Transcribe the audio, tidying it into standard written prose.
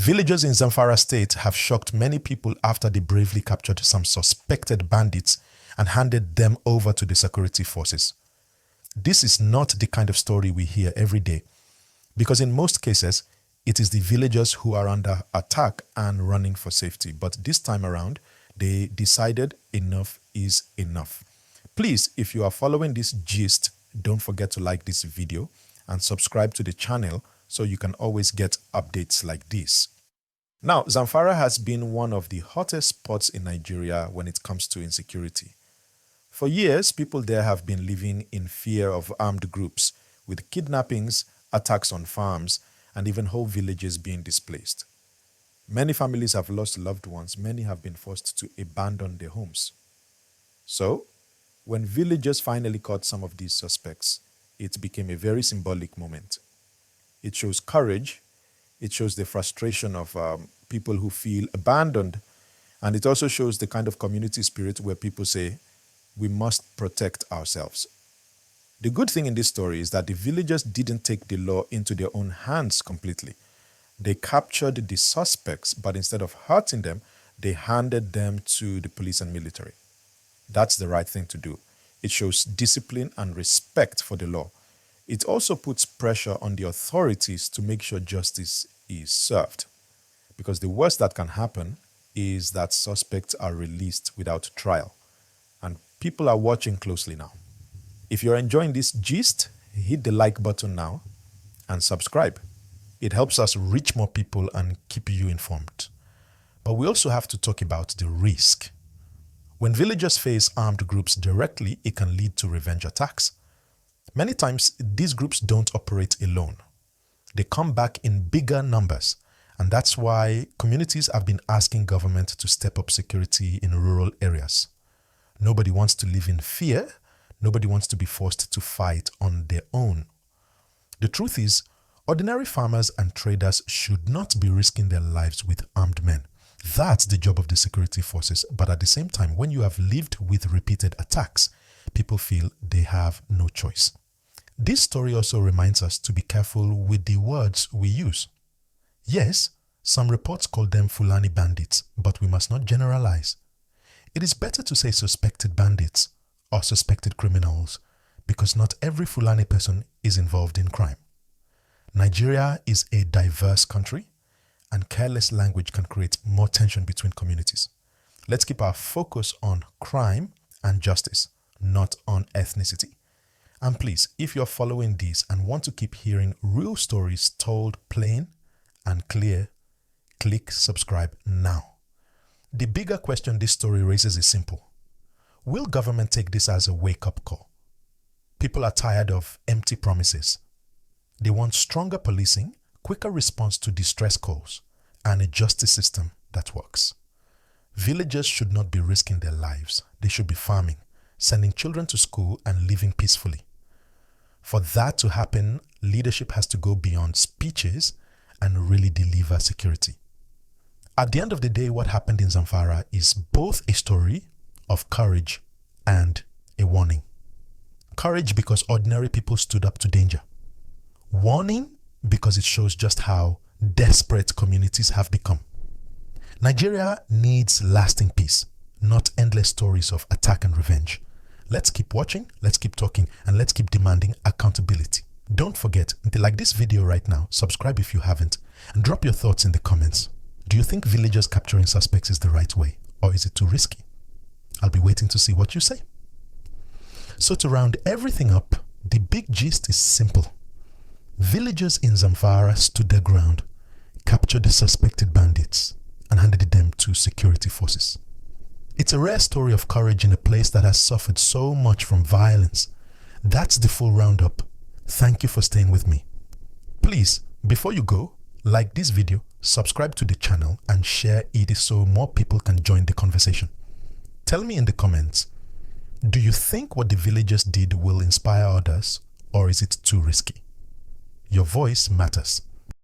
Villagers in Zamfara state have shocked many people after they bravely captured some suspected bandits and handed them over to the security forces. This is not the kind of story we hear every day, because in most cases, it is the villagers who are under attack and running for safety. But this time around, they decided enough is enough. Please, if you are following this gist, don't forget to like this video and subscribe to the channel so you can always get updates like this. Now, Zamfara has been one of the hottest spots in Nigeria when it comes to insecurity. For years, people there have been living in fear of armed groups, with kidnappings, attacks on farms, and even whole villages being displaced. Many families have lost loved ones. Many have been forced to abandon their homes. So, when villagers finally caught some of these suspects, it became a very symbolic moment. It shows courage. It shows the frustration of people who feel abandoned. And it also shows the kind of community spirit where people say, we must protect ourselves. The good thing in this story is that the villagers didn't take the law into their own hands completely. They captured the suspects, but instead of hurting them, they handed them to the police and military. That's the right thing to do. It shows discipline and respect for the law. It also puts pressure on the authorities to make sure justice is served. Because the worst that can happen is that suspects are released without trial. And people are watching closely now. If you're enjoying this gist, hit the like button now and subscribe. It helps us reach more people and keep you informed. But we also have to talk about the risk. When villagers face armed groups directly, it can lead to revenge attacks. Many times, these groups don't operate alone. They come back in bigger numbers, and that's why communities have been asking government to step up security in rural areas. Nobody wants to live in fear. Nobody wants to be forced to fight on their own. The truth is, ordinary farmers and traders should not be risking their lives with armed men. That's the job of the security forces. But at the same time, when you have lived with repeated attacks, people feel they have no choice. This story also reminds us to be careful with the words we use. Yes, some reports call them Fulani bandits, but we must not generalize. It is better to say suspected bandits or suspected criminals, because not every Fulani person is involved in crime. Nigeria is a diverse country, and careless language can create more tension between communities. Let's keep our focus on crime and justice, not on ethnicity. And please, if you're following this and want to keep hearing real stories told plain and clear, click subscribe now. The bigger question this story raises is simple. Will government take this as a wake-up call? People are tired of empty promises. They want stronger policing, quicker response to distress calls, and a justice system that works. Villagers should not be risking their lives. They should be farming, sending children to school, and living peacefully. For that to happen, leadership has to go beyond speeches and really deliver security. At the end of the day, what happened in Zamfara is both a story of courage and a warning. Courage because ordinary people stood up to danger. Warning because it shows just how desperate communities have become. Nigeria needs lasting peace, not endless stories of attack and revenge. Let's keep watching, let's keep talking, and let's keep demanding accountability. Don't forget, to like this video right now, subscribe if you haven't, and drop your thoughts in the comments. Do you think villagers capturing suspects is the right way, or is it too risky? I'll be waiting to see what you say. So to round everything up, the big gist is simple. Villagers in Zamfara stood their ground, captured the suspected bandits, and handed them to security forces. It's a rare story of courage in a place that has suffered so much from violence. That's the full roundup. Thank you for staying with me. Please, before you go, like this video, subscribe to the channel, and share it so more people can join the conversation. Tell me in the comments, do you think what the villagers did will inspire others, or is it too risky? Your voice matters.